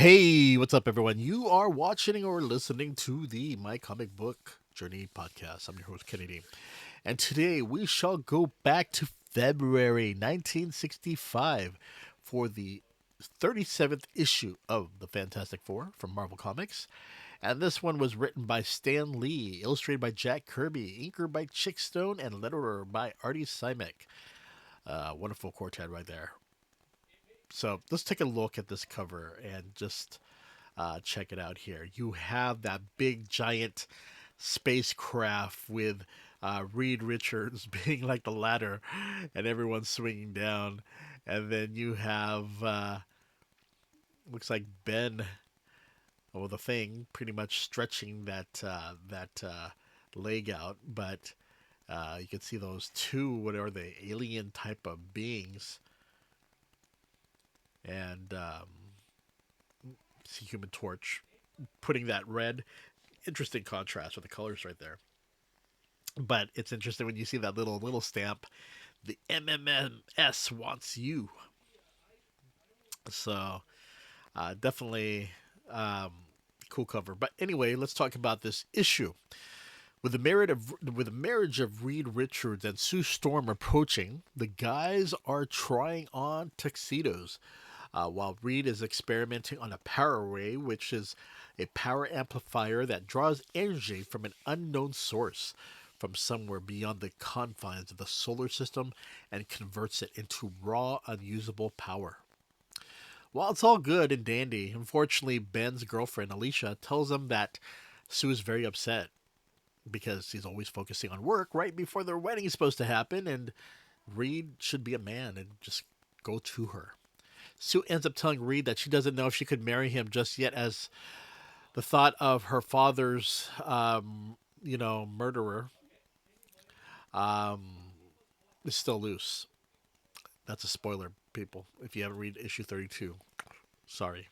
Hey, what's up, everyone? You are watching or listening to the My Comic Book Journey podcast. I'm your host, KNDY. And today we shall go back to February 1965 for the 37th issue of the Fantastic Four from Marvel Comics. And this one was written by Stan Lee, illustrated by Jack Kirby, inker by Chic and letterer by Artie Simek. Wonderful quartet right there. So let's take a look at this cover and just check it out here. You have that big giant spacecraft with Reed Richards being like the ladder and everyone swinging down. And then you have, looks like Ben, or the thing, pretty much stretching that leg out. But you can see those two, what are they, alien type of beings. And see Human Torch putting that red. Interesting contrast with the colors right there. But it's interesting when you see that little stamp. The MMS wants you. So definitely um, cool cover. But anyway, let's talk about this issue. With the marriage of Reed Richards and Sue Storm approaching, the guys are trying on tuxedos, while Reed is experimenting on a power ray, which is a power amplifier that draws energy from an unknown source from somewhere beyond the confines of the solar system and converts it into raw, unusable power. While it's all good and dandy, unfortunately, Ben's girlfriend, Alicia, tells him that Sue is very upset because he's always focusing on work right before their wedding is supposed to happen, and Reed should be a man and just go to her. Sue ends up telling Reed that she doesn't know if she could marry him just yet, as the thought of her father's, murderer, um, is still loose. That's a spoiler, people, if you haven't read issue 32. Sorry.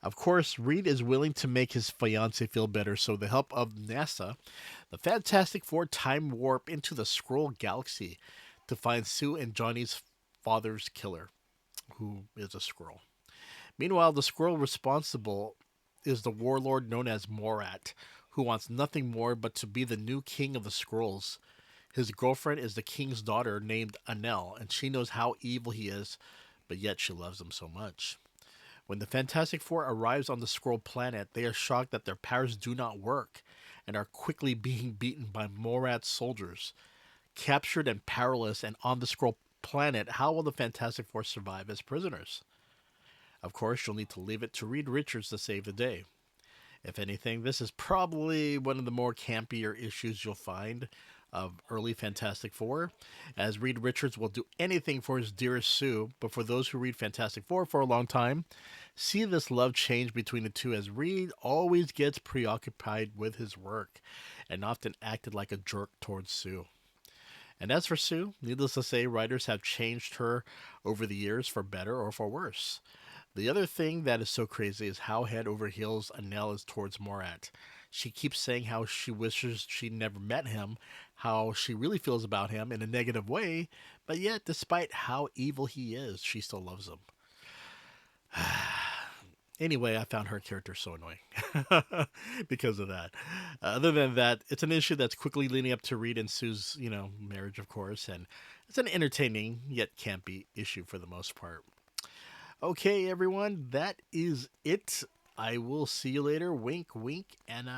Of course, Reed is willing to make his fiancée feel better, so with the help of NASA, the Fantastic Four time warp into the Skrull Galaxy to find Sue and Johnny's father's killer, who is a Skrull. Meanwhile, the Skrull responsible is the warlord known as Morat, who wants nothing more but to be the new king of the Skrulls. His girlfriend is the king's daughter named Anel, and she knows how evil he is, but yet she loves him so much. When the Fantastic Four arrives on the Skrull planet, they are shocked that their powers do not work and are quickly being beaten by Morat's soldiers. Captured and powerless and on the Skrull planet, how will the Fantastic Four survive as prisoners? Of course, you'll need to leave it to Reed Richards to save the day. If anything, this is probably one of the more campier issues you'll find of early Fantastic Four, as Reed Richards will do anything for his dearest Sue, but for those who read Fantastic Four for a long time, see this love change between the two, as Reed always gets preoccupied with his work and often acted like a jerk towards Sue. And as for Sue, needless to say, writers have changed her over the years for better or for worse. The other thing that is so crazy is how head over heels Anel is towards Morat. She keeps saying how she wishes she never met him, how she really feels about him in a negative way, but yet, despite how evil he is, she still loves him. Anyway, I found her character so annoying because of that. Other than that, it's an issue that's quickly leading up to Reed and Sue's, marriage, of course, and it's an entertaining yet campy issue for the most part. Okay, everyone, that is it. I will see you later. Wink, wink, and